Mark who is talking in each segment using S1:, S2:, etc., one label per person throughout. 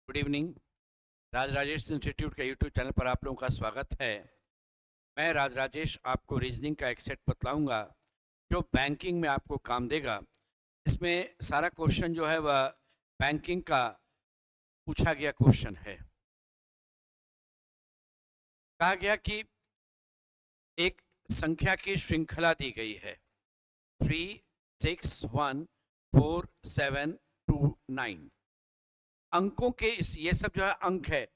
S1: Good evening. Raj Rajesh institute के YouTube channel पर आप लोगों का स्वागत है। मैं राज राजेश आपको रीजनिंग का एक सेट बतलाऊंगा जो बैंकिंग में आपको काम देगा। इसमें सारा क्वेश्चन जो है वह बैंकिंग का पूछा गया क्वेश्चन है। कहा गया कि एक संख्या की श्रृंखला दी गई है 3, 6, 1, 4, 7, 2, 9। अंकों के ये सब जो है अंक है।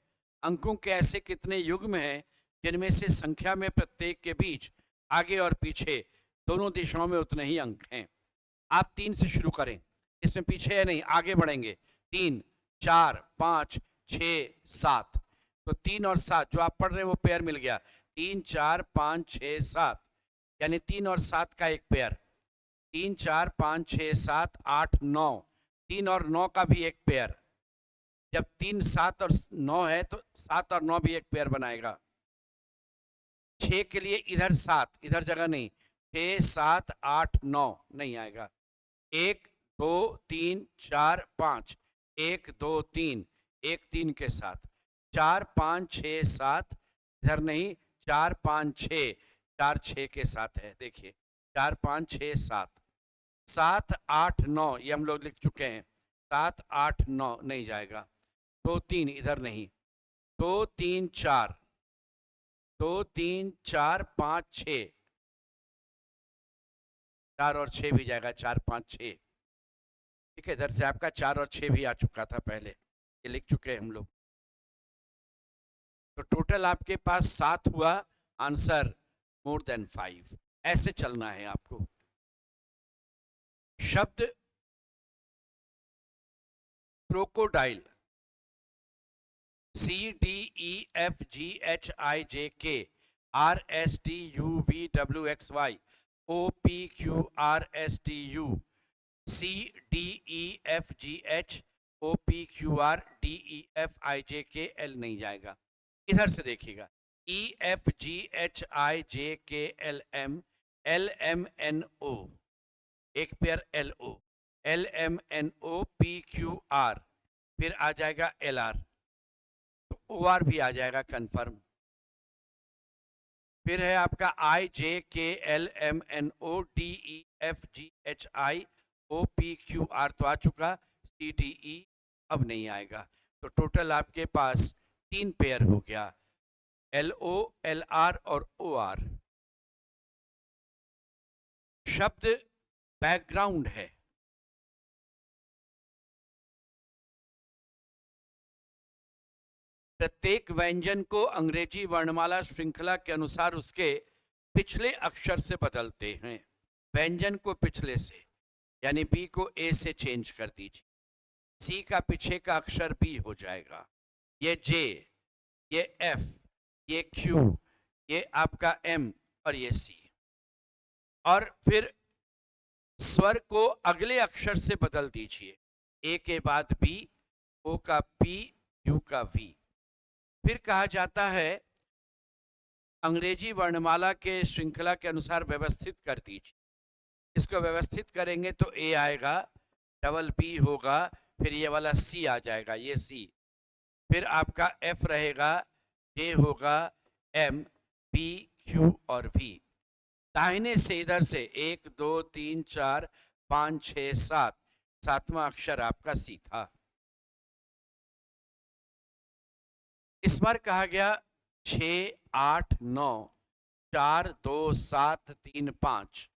S1: अंकों के ऐसे कितने युग्म हैं जिनमें से संख्या में प्रत्येक के बीच आगे और पीछे दोनों दिशाओं में उतने ही अंक हैं। आप 3 से शुरू करें, इसमें पीछे है नहीं, आगे बढ़ेंगे। 3, 4, 5, 6, 7। तो 3 और 7 जो आप पढ़ रहे हैं वो पेयर मिल गया। 3, 4, 5, 6, 7 यानी 3 और 7 का एक पेयर। 3, 4, 5, 6, 7, 8, 9। 3 और 9 का भी एक पेयर। जब 3, 7 और 9 है तो 7 और 9 भी एक पेयर बनाएगा। 6 के लिए इधर 7, इधर जगह नहीं। 6, 7, 8, 9 नहीं आएगा। 1, 2, 3, 4, 5। 1, 2, 3, 1 3 के साथ। 4, 5, 6, 7 इधर नहीं। 4, 5, 6, 4 6 के साथ है। देखिए 4, 5, 6, 7। 7, 8, 9 ये हम लोग लिख चुके हैं। 7, 8, 9 नहीं जाएगा। 2, 3 इधर नहीं। 2, 3, 4। 2, 3, 4, 5, 6। 4 और 6 भी जाएगा। 4, 5, 6। ठीक है, इधर से आपका 4 और 6 भी आ चुका था पहले, ये लिख चुके हैं हम लोग। तो टोटल आपके पास 7 हुआ। Answer more than 5। ऐसे चलना है आपको। शब्द crocodile CDEFGHIJK RSTUVWXY OPQRSTU CDEFGHOPQRDEFIJKL नहीं जाएगा। इधर से देखिएगा EFGHIJKLM LMNO एक पेयर LO LMNO PQR फिर आ जाएगा LR तो OR भी आ जाएगा कंफर्म। फिर है आपका IJKLMNODEFGHIOPQR तो आ चुका। CDE अब नहीं आएगा। तो टोटल आपके पास 3 पेयर हो गया, LO LR और OR। शब्द बैकग्राउंड है। प्रत्येक व्यंजन को अंग्रेजी वर्णमाला श्रृंखला के अनुसार उसके पिछले अक्षर से बदलते हैं। व्यंजन को पिछले से, यानी बी को ए से चेंज कर दीजिए। सी का पीछे का अक्षर बी हो जाएगा। ये जे, ये एफ, ये क्यू, ये आपका एम और ये सी। और फिर स्वर को अगले अक्षर से बदल दीजिए। ए के बाद बी, ओ का पी, यू का वी। फिर कहा जाता है अंग्रेजी वर्णमाला के श्रृंखला के अनुसार व्यवस्थित कर दीजिए। इसको व्यवस्थित करेंगे तो ए आएगा, डबल बी होगा, फिर ये वाला सी आ जाएगा, ये सी। फिर आपका एफ रहेगा, जे होगा, एम, पी, क्यू और वी। दाहिने से इधर से 1, 2, 3, 4, 5, 6, 7। 7वां अक्षर आपका सी था। इस बार कहा गया 6, 8, 9, 4, 2, 7, 3, 5।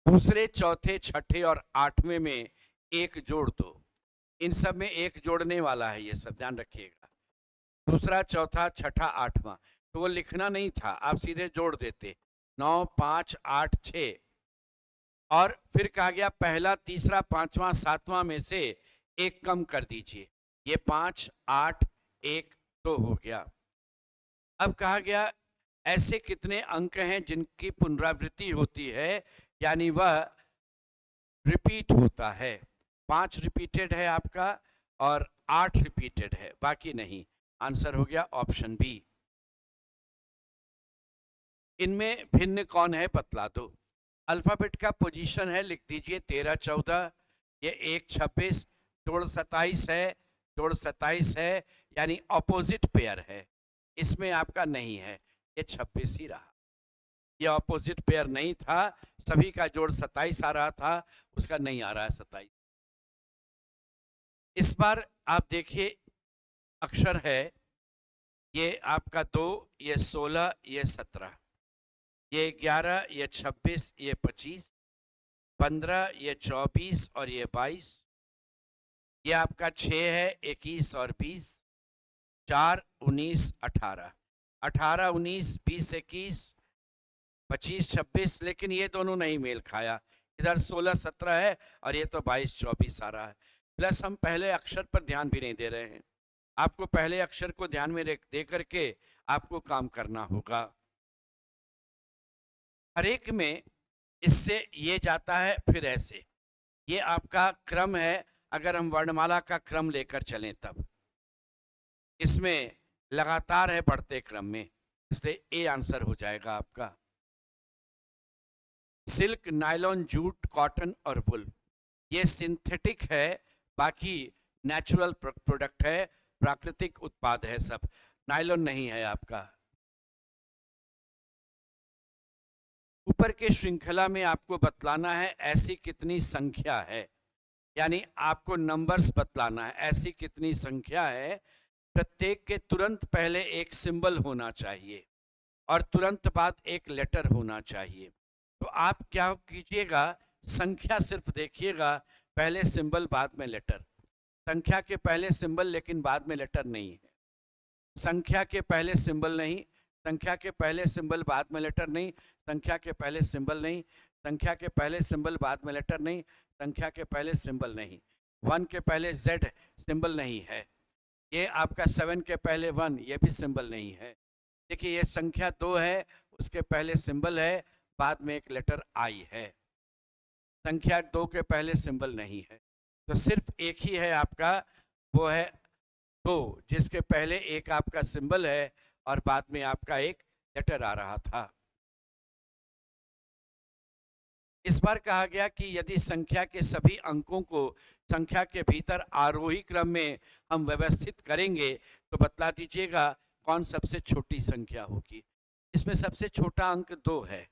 S1: दूसरे, चौथे, छठे और 8वें में एक जोड़ दो। इन सब में एक जोड़ने वाला है, ये सब ध्यान रखिएगा। दूसरा, चौथा, छठा, 8वां तो वो लिखना नहीं था, आप सीधे जोड़ देते। 9, 5, 8, 6। और फिर कहा गया पहला, तीसरा, 5वां, 7वां में से एक कम कर दीजिए। ये 5, 8, 1, 2 हो गया। अब कहा गया ऐसे कितने अंक हैं जिनकी पुनरावृत्ति होती है, यानी वह रिपीट होता है। 5 रिपीटेड है आपका और 8 रिपीटेड है, बाकी नहीं। आंसर हो गया ऑप्शन बी। इनमें भिन्न कौन है बतला दो। अल्फाबेट का पोजीशन है, लिख दीजिए 13, 14। ये 1, 26 जोड़ 27 है, जोड़ 27 है, यानी ऑपोजिट पेयर है। इसमें आपका नहीं है, ये 26 ही रहा। ये ऑपोजिट पेयर नहीं था, सभी का जोड़ 27 आ रहा था, उसका नहीं आ रहा है 27। इस बार आप देखिए अक्षर है, ये आपका 2, ये 16, ये 17, ये 11, ये 26, ये 25, 15, ये 24 और ये 22, ये आपका 6 है, 21 और 20, 4, 19, 18, 18, 19, 20, 21, 25, 26, लेकिन ये दोनों नहीं मेल खाया। इधर 16, 17 है और ये तो 22, 24 आ रहा है। प्लस हम पहले अक्षर पर ध्यान भी नहीं दे रहे हैं। आपको पहले अक्षर को ध्यान में दे करके आपको काम करना होगा। हर एक में इससे ये जाता है, फिर ऐसे, ये आपका क्रम है। अगर हम वर्णमाला का क्रम लेकर चलें तब इसमें लगातार है बढ़ते क्रम में, इसलिए ए आंसर हो जाएगा आपका। सिल्क, नायलॉन, जूट, कॉटन और वुल, ये सिंथेटिक है, बाकी नेचुरल प्रोडक्ट है, प्राकृतिक उत्पाद है सब। नायलॉन नहीं है आपका। ऊपर के श्रृंखला में आपको बतलाना है ऐसी कितनी संख्या है, यानी आपको नंबर्स बतलाना है ऐसी कितनी संख्या है। प्रत्येक के तुरंत पहले एक सिंबल होना चाहिए और तुरंत बाद एक लेटर होना चाहिए। तो आप क्या कीजिएगा, संख्या सिर्फ देखिएगा, पहले सिंबल बाद में लेटर। संख्या के पहले सिंबल लेकिन बाद में लेटर नहीं है। संख्या के पहले सिंबल नहीं, संख्या के पहले सिंबल बाद में लेटर नहीं, संख्या के पहले सिंबल नहीं, संख्या के पहले सिंबल बाद में लेटर नहीं, संख्या के पहले सिंबल नहीं। 1 के पहले Z सिंबल नहीं है। ये आपका 7 के पहले 1, ये भी सिंबल नहीं है। देखिए ये संख्या 2 है, उसके पहले सिंबल है, बाद में एक लेटर I है। संख्या 2 के पहले सिंबल नहीं है, तो सिर्फ एक ही है आपका, वो है 2, जिसके पहले एक आपका सिंबल है और बाद में आपका एक लेटर आ रहा था। इस बार कहा गया कि यदि संख्या के सभी अंकों को संख्या के भीतर आरोही क्रम में हम व्यवस्थित करेंगे तो बतला दीजिएगा कौन सबसे छोटी संख्या होगी। इसमें सबसे छोटा अंक 2 है,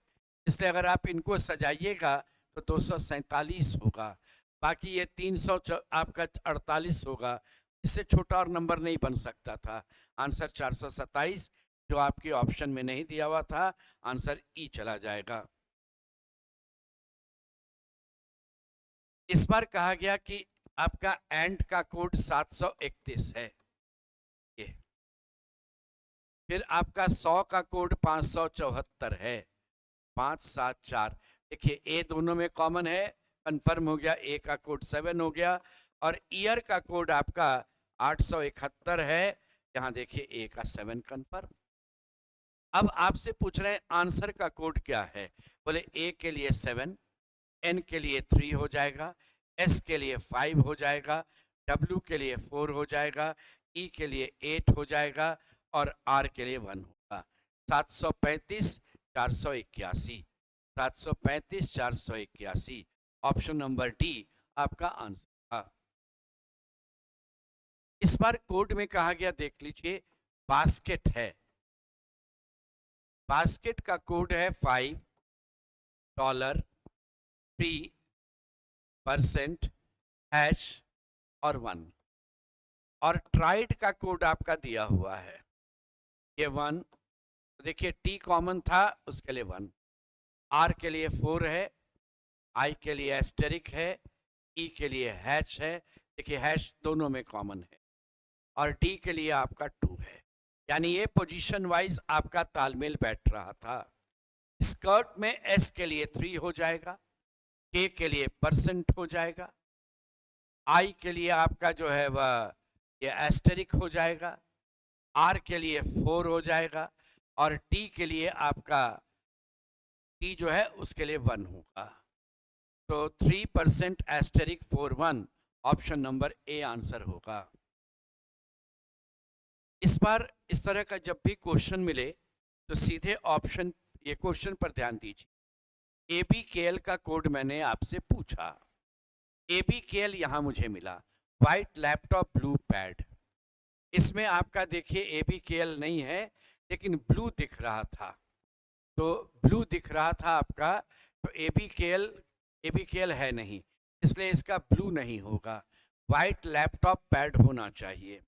S1: इसलिए अगर आप इनको सजाइएगा तो 247 होगा, बाकी ये 300 आपका 48 होगा। इससे छोटा और नंबर नहीं बन सकता था। आंसर 427, जो आपके ऑप्शन में नहीं दिया हुआ था, आंसर ई चला जाएगा। इस बार कहा गया कि आपका एंड का कोड 731 है, ये फिर आपका 100 का कोड 574 है, 574। देखिए ए दोनों में कॉमन है, कंफर्म हो गया। ए का कोड 7 हो गया और ईयर का कोड आपका 871 है। यहाँ देखिए ए का 7 कंफर्म। अब आपसे पूछ रहे हैं आंसर का कोड क्या है। बोले ए के लिए 7, एन के लिए 3 हो जाएगा, एस के लिए 5 हो जाएगा, डब्ल्यू के लिए 4 हो जाएगा, ई के लिए 8 हो जाएगा और आर के लिए 1 होगा। 735 481, 735 481, ऑप्शन नंबर डी आपका आंसर था। इस बार कोड में कहा गया, देख लीजिए, बास्केट है। बास्केट का कोड है $5, 3%, हैश और 1, और ट्राइड का कोड आपका दिया हुआ है, ये 1। देखिए टी कॉमन था, उसके लिए 1, आर के लिए 4 है, आई के लिए एस्टेरिक है, ई के लिए हैश है, देखिए हैश दोनों में कॉमन है, और डी के लिए आपका 2 है। यानी ये पोजीशन वाइज आपका तालमेल बैठ रहा था। स्कर्ट में एस के लिए 3 हो जाएगा, के लिए % हो जाएगा, आई के लिए आपका जो है वह ये एस्टेरिक हो जाएगा, आर के लिए 4 हो जाएगा और टी के लिए आपका टी जो है उसके लिए 1 होगा। तो 3% asterisk 4 1, option number A answer होगा। इस बार इस तरह का जब भी क्वेश्चन मिले तो सीधे ऑप्शन, ये क्वेश्चन पर ध्यान दीजिए। ABKL का कोड मैंने आपसे पूछा, ABKL यहाँ मुझे मिला, व्हाइट लैपटॉप ब्लू पैड। इसमें आपका देखिए ABKL नहीं है, लेकिन ब्लू दिख रहा था, तो ब्लू दिख रहा था आपका, तो ABKL है नहीं, इसलिए इसका ब्लू नहीं होगा, व्हाइट लैपटॉप पैड होना चाहिए।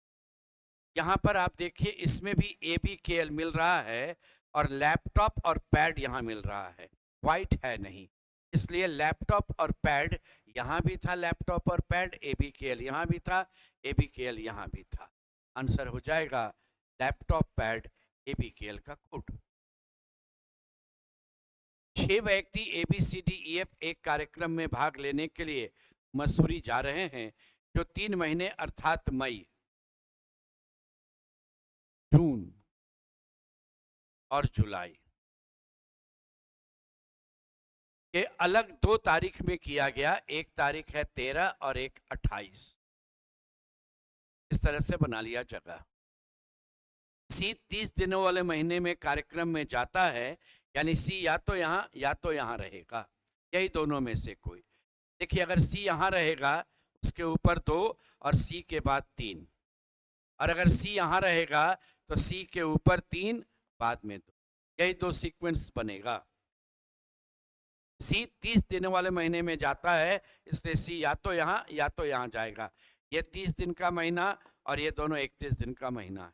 S1: यहाँ पर आप देखिए इसमें भी ABKL मिल रहा है और लैपटॉप और पैड यहाँ मिल रहा है, व्हाइट है नहीं, इसलिए लैपटॉप और पैड यहाँ भी था, लैपटॉप और पैड, ABKL यहाँ भी था, ABKL यहाँ भी था। आंसर हो जाएगा लैपटॉप पैड ABKL का कोड। 6 व्यक्ति ABCDEF एक कार्यक्रम में भाग लेने के लिए मसूरी जा रहे हैं, जो 3 महीने अर्थात मई, जून और जुलाई के अलग 2 तारीख में किया गया। एक तारीख है 13 और एक 28। इस तरह से बना लिया जगह। सी 30 दिनों वाले महीने में कार्यक्रम में जाता है, यानी सी या तो यहाँ रहेगा, यही दोनों में से कोई। देखिए अगर सी यहाँ रहेगा उसके ऊपर 2 और सी के बाद 3, और अगर सी यहाँ रहेगा तो सी के ऊपर 3 बाद में 2, यही 2 सीक्वेंस बनेगा। सी 30 दिनों वाले महीने में जाता है, इसलिए सी या तो यहाँ जाएगा। ये 30 दिन का महीना और ये दोनों 31 दिन का महीना है।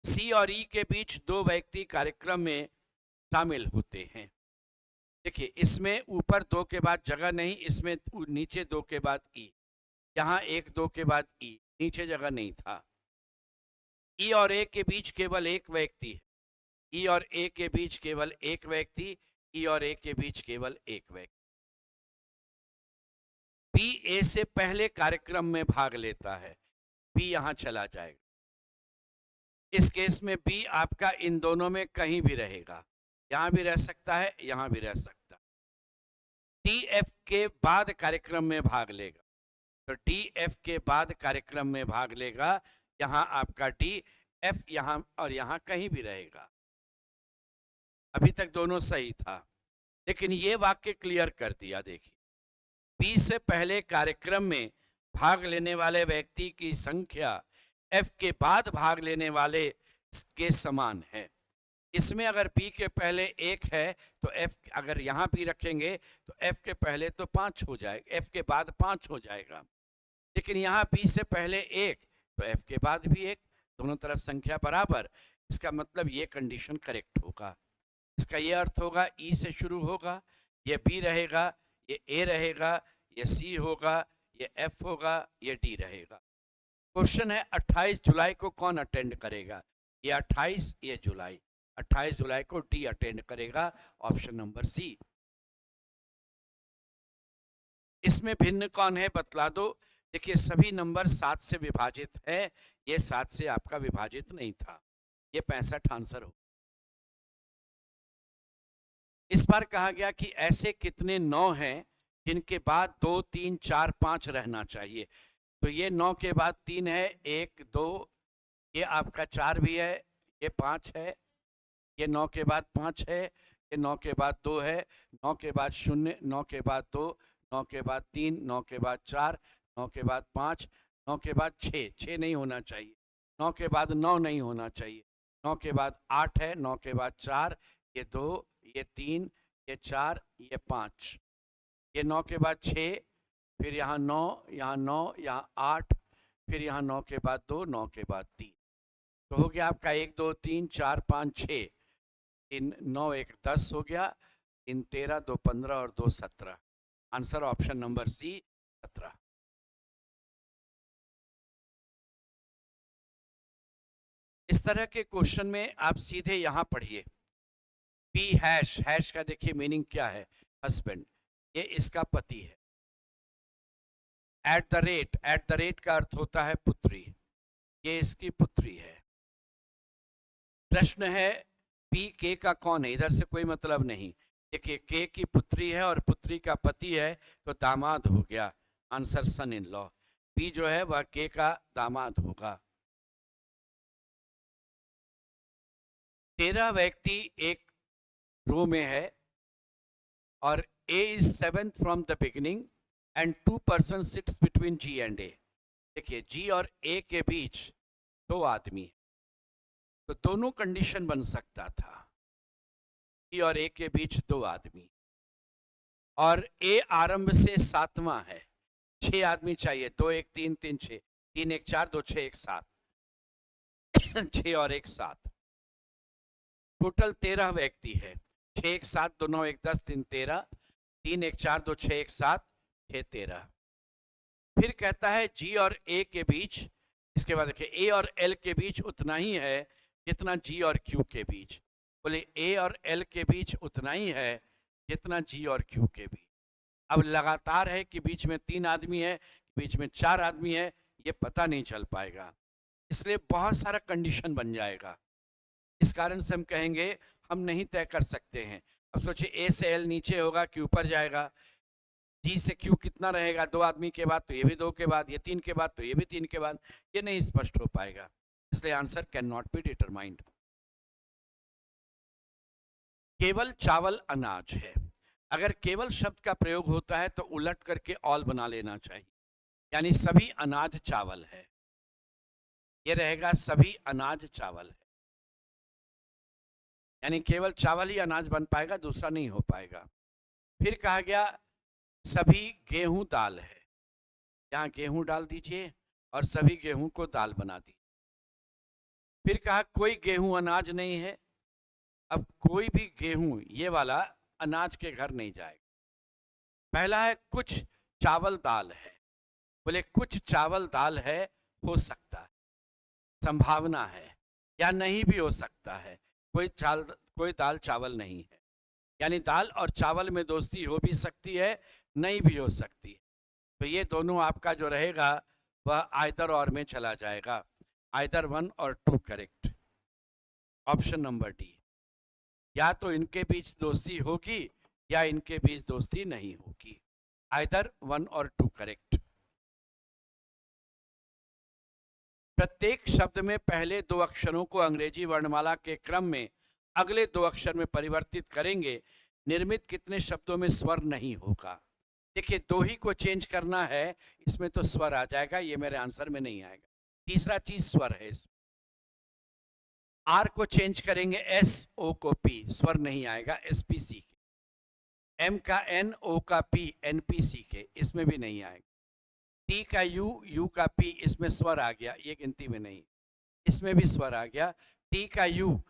S1: सी और ई के बीच 2 व्यक्ति कार्यक्रम में शामिल होते हैं। देखिए इसमें ऊपर 2 के बाद जगह नहीं, इसमें नीचे 2 के बाद ई, यहाँ 1 2 के बाद ई, नीचे जगह नहीं था। ई और ए के बीच केवल एक व्यक्ति है, ई और ए के बीच केवल एक व्यक्ति, ई और ए के बीच केवल एक व्यक्ति। बी ए से पहले कार्यक्रम में भाग लेता है, बी यहां चला जाएगा। इस केस में बी आपका इन दोनों में कहीं भी रहेगा, यहां भी रह सकता है, यहां भी रह सकता है। डी एफ के बाद कार्यक्रम में भाग लेगा, तो डी एफ के बाद कार्यक्रम में भाग लेगा, यहां आपका डी एफ यहां और यहां कहीं भी रहेगा। अभी तक दोनों सही था, लेकिन ये वाक्य क्लियर कर दिया। देखिए बी से पहले कार्यक्रम में भाग लेने वाले व्यक्ति की संख्या एफ के बाद भाग लेने वाले के समान है। इसमें अगर बी के पहले 1 है तो एफ, अगर यहाँ भी रखेंगे तो एफ के पहले तो 5 हो जाएगा, एफ के बाद 5 हो जाएगा। लेकिन यहाँ बी से पहले 1 तो एफ के बाद भी 1, दोनों तरफ संख्या बराबर। इसका मतलब ये कंडीशन करेक्ट होगा। इसका ये अर्थ होगा ई से शुरू होगा, ये बी रहेगा, ये ए रहेगा, ये सी होगा, ये एफ होगा, ये डी रहेगा। क्वेश्चन है 28 जुलाई को कौन अटेंड करेगा? ये 28, ये जुलाई, 28 जुलाई को डी अटेंड करेगा, ऑप्शन नंबर सी। इसमें भिन्न कौन है बतला दो। देखिए सभी नंबर 7 से विभाजित है, ये 7 से आपका विभाजित नहीं था, ये 65 आंसर हो। इस बार कहा गया कि ऐसे कितने 9 हैं जिनके बाद 2 3 4 5 रहना चाहिए। तो ये 9 के बाद 3 है, 1 2, ये आपका 4 भी है, ये 5 है, ये 9 के बाद 5 है, ये 9 के बाद 2 है, 9 के बाद 0, 9 के बाद 2, 9 के बाद 3, 9 के बाद 4, 9 के बाद 5, 9 के बाद 6 नहीं होना चाहिए, 9 के बाद 9 नहीं होना चाहिए, 9 के बाद 8 है, 9 के बाद 4, ये 2, ये 3, ये 4, ये 5, ये 9 के बाद 6, फिर यहाँ 9, यहाँ 9, यहाँ 8, फिर यहाँ 9 के बाद 2, 9 के बाद 3, तो हो गया आपका 1 2 3 4 5 6, इन 9 1 10 हो गया, इन 13 2 15 और 2 17। Answer option number C 17। इस तरह के क्वेश्चन में आप सीधे यहां पढ़िए, पी हैश, हैश का देखिए मीनिंग क्या है, हस्बैंड, ये इसका पति है। एट द रेट का अर्थ होता है पुत्री, ये इसकी पुत्री है। प्रश्न है पी के का कौन है, इधर से कोई मतलब नहीं। देखिए के की पुत्री है और पुत्री का पति है, तो दामाद हो गया, answer son in law. P जो है वह के का दामाद होगा। 13 व्यक्ति एक रो में है और A is 7th from the beginning, and 2 person sits between G and A. देखिए जी और ए के बीच 2 आदमी, तो दोनों कंडीशन बन सकता था, जी और ए के बीच 2 आदमी, और ए आरंभ से 7वां है, 6 आदमी चाहिए, 2 1 3 3 6, 3 1 4 2 6 1 7, 6 और 1 7, टोटल 13 व्यक्ति है। 6 1 7 2 9 1 10 3 13, 3 1 4 2 6 1 7 6 13। फिर कहता है जी और ए के बीच, इसके बाद देखिए ए और एल के बीच उतना ही है जितना जी और क्यू के बीच। बोले ए और एल के बीच उतना ही है जितना जी और क्यू के बीच। अब लगातार है कि बीच में 3 आदमी है, बीच में 4 आदमी है, ये पता नहीं चल पाएगा, इसलिए बहुत सारा कंडीशन बन जाएगा। इस कारण से हम कहेंगे हम नहीं तय कर सकते हैं। अब सोचिए ए से एल नीचे होगा कि ऊपर जाएगा, जी से क्यू कितना रहेगा, 2 आदमी के बाद तो ये भी 2 के बाद, ये 3 के बाद तो ये भी 3 के बाद, ये नहीं स्पष्ट हो पाएगा, इसलिए answer can not be determined. केवल चावल अनाज है, अगर केवल शब्द का प्रयोग होता है तो उलट करके ऑल बना लेना चाहिए, यानी सभी अनाज चावल है, ये रहेगा सभी अनाज चावल है, यानी केवल चावल ही अनाज बन पाएगा, दूसरा नहीं हो पाएगा। फिर कहा गया सभी गेहूं दाल है, यहाँ गेहूं डाल दीजिए और सभी गेहूं को दाल बना दीजिए। फिर कहा कोई गेहूं अनाज नहीं है, अब कोई भी गेहूं ये वाला अनाज के घर नहीं जाएगा। पहला है कुछ चावल दाल है, बोले कुछ चावल दाल है, हो सकता है, संभावना है, या नहीं भी हो सकता है, कोई दाल चावल नहीं है, यानी दाल और चावल में दोस्ती हो भी सकती है, नहीं भी हो सकती है। तो ये दोनों आपका जो रहेगा वह आइदर और में चला जाएगा, आइदर 1 और 2 करेक्ट। ऑप्शन नंबर डी, या तो इनके बीच दोस्ती होगी या इनके बीच दोस्ती नहीं होगी, आइदर 1 और 2 करेक्ट। प्रत्येक शब्द में पहले 2 अक्षरों को अंग्रेजी वर्णमाला के क्रम में अगले 2 अक्षर में परिवर्तित करेंगे, निर्मित कितने शब्दों में स्वर नहीं होगा। देखिए 2 ही को चेंज करना है, इसमें तो स्वर आ जाएगा, ये मेरे आंसर में नहीं आएगा। तीसरा चीज स्वर है, आर को चेंज करेंगे एस, ओ को पी, स्वर नहीं आएगा एसपीसी के। एम का एन, ओ का पी, एनपीसी के, इसमें भी नहीं आएगा। टी का यू, यू का पी, इसमें स्वर आ गया, ये गिनती में नहीं, इसमें भी स्वर आ गया। टी का यू,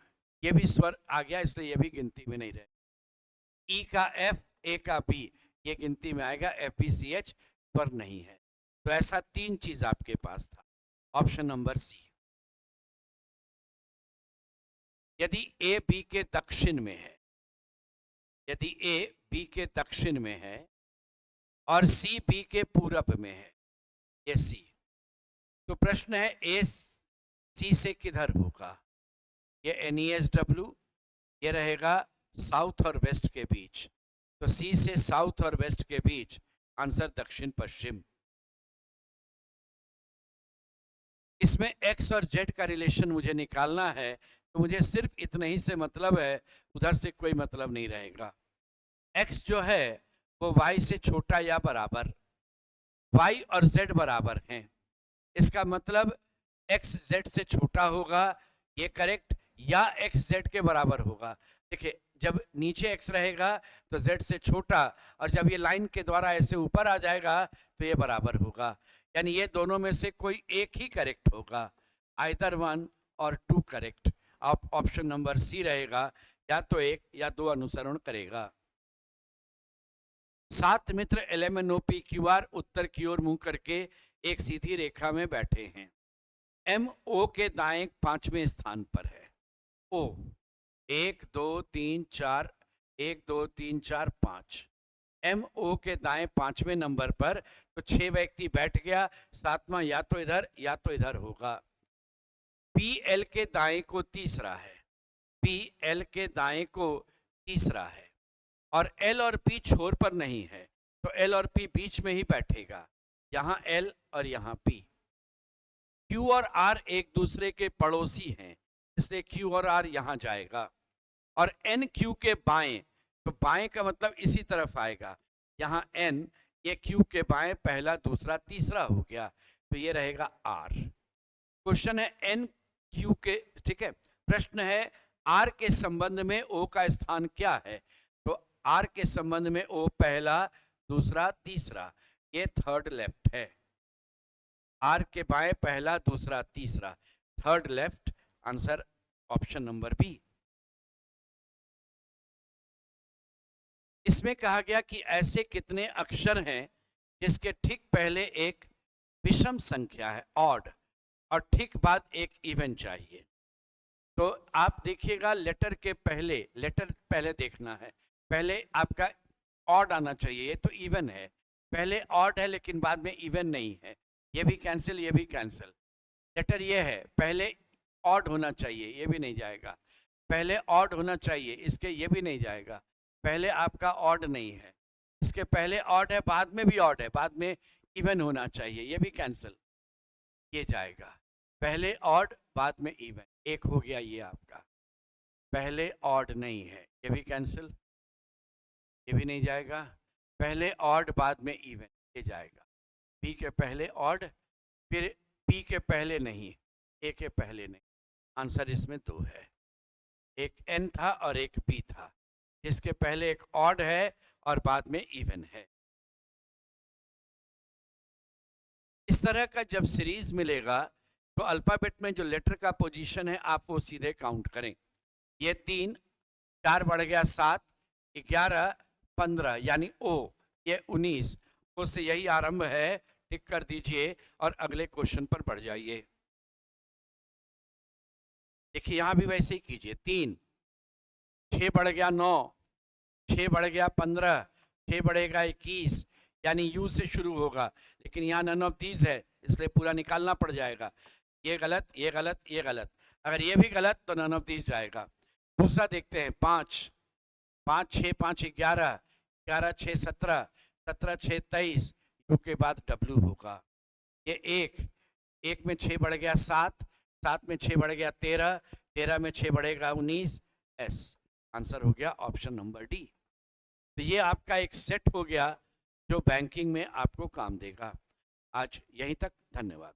S1: ये भी स्वर आ गया, इसलिए ये भी गिनती में नहीं रहे। ई का एफ, ए का बी, ये गिनती में आएगा, एफपीसीएच स्वर नहीं है। तो ऐसा 3 चीज आपके पास था, ऑप्शन नंबर सी। यदि ए बी के दक्षिण में है, यदि ए बी के दक्षिण में है और सी बी के पूरब में है, ये सी, तो प्रश्न है ए सी से किधर होगा। ये NESW, ये रहेगा साउथ और वेस्ट के बीच, तो सी से साउथ और वेस्ट के बीच, आंसर दक्षिण पश्चिम। इसमें एक्स और जेड का रिलेशन मुझे निकालना है, तो मुझे सिर्फ इतने ही से मतलब है, उधर से कोई मतलब नहीं रहेगा। एक्स जो है वो वाई से छोटा या बराबर, वाई और जेड बराबर हैं, इसका मतलब एक्स जेड से छोटा होगा, ये करेक्ट, या एक्स जेड के बराबर होगा। देखिए जब नीचे एक्स रहेगा तो जेड से छोटा, और जब ये लाइन के द्वारा ऐसे ऊपर आ जाएगा तो ये बराबर होगा, यानी ये दोनों में से कोई एक ही करेक्ट होगा, आइदर 1 और 2 करेक्ट। ऑप्शन नंबर सी रहेगा, या तो 1 या 2 अनुसरण करेगा। 7 मित्र LMNOPQR उत्तर की ओर मुंह करके एक सीधी रेखा में बैठे हैं। एम ओ के दाएं 5वें स्थान पर है। ओ 1 2 3 4, 1 2 3 4 5, एम ओ के दाएं 5वें नंबर पर, तो 6 व्यक्ति बैठ गया, 7वां या तो इधर या तो इधर होगा। पी एल के दाएं को तीसरा है, पी एल के दाएं को तीसरा है, और एल और पी छोर पर नहीं है, तो एल और पी बीच में ही बैठेगा, यहां एल और यहां पी। क्यू और आर एक दूसरे के पड़ोसी हैं, इसलिए क्यू और आर यहां जाएगा, और एन क्यू के बाएं, तो बाएं का मतलब इसी तरफ आएगा, यहां एन ये क्यू के बाएं पहला दूसरा तीसरा हो गया, तो ये रहेगा आर। क्वेश्चन है एन क्यू के, ठीक है, प्रश्न है आर के संबंध में ओ का स्थान क्या है। तो आर के संबंध में ओ पहला दूसरा तीसरा, ये थर्ड लेफ्ट है। आर के बाएं पहला दूसरा तीसरा, third left, answer option number B. इसमें कहा गया कि ऐसे कितने अक्षर हैं जिसके ठीक पहले एक विषम संख्या है ऑड और ठीक बाद एक इवन चाहिए। तो आप देखिएगा लेटर के पहले, लेटर पहले देखना है, पहले आपका ऑड आना चाहिए, ये तो इवन है, पहले ऑड है लेकिन बाद में इवन नहीं है, ये भी कैंसिल, ये भी कैंसिल। लेटर ये है, पहले ऑड होना चाहिए, ये भी नहीं जाएगा, पहले ऑड होना चाहिए, इसके ये भी नहीं जाएगा, पहले आपका ऑड नहीं है, इसके पहले ऑड है बाद में भी ऑड है, बाद में इवन होना चाहिए, ये भी कैंसिल, ये जाएगा। पहले ऑड बाद में इवन, एक हो गया ये आपका, पहले ऑड नहीं है, ये भी कैंसिल, ये भी नहीं जाएगा, पहले ऑड बाद में इवन, ये जाएगा। बी के पहले ऑड, फिर पी के पहले नहीं, ए के पहले नहीं, आंसर इसमें दो है, एक एन था और एक बी था, जिसके पहले एक ऑड है और बाद में इवन है। इस तरह का जब सीरीज मिलेगा तो अल्फ़ाबेट में जो लेटर का पोजीशन है आप वो सीधे काउंट करें। ये 3, 4 बढ़ गया 7, 11, 15 यानी ओ, ये 19, ओ से यही आरंभ है, टिक कर दीजिए और अगले क्वेश्चन पर बढ़ जाइए। देखिए यहाँ भी वैसे ही कीजिए, 3, 6 बढ़ गया 9, 6 बढ़ गया 15, 6 बढ़ेगा 21, यानी यू से शुरू होगा, लेकिन यहाँ नन ऑफ दीज है इसलिए पूरा निकालना पड़ जाएगा। ये गलत, ये गलत, ये गलत, अगर ये भी गलत तो नन ऑफ दीज जाएगा। दूसरा देखते हैं, 5, 5 6 5 11, 11 6 17, 17 6 23, यू के बाद डब्ल्यू होगा। ये 1 में 6 बढ़ गया 7, 7 में 6 बढ़ गया 13, 13 में 6 बढ़ेगा 19, एस, आंसर हो गया ऑप्शन नंबर डी। तो ये आपका एक सेट हो गया जो बैंकिंग में आपको काम देगा। आज यहीं तक, धन्यवाद।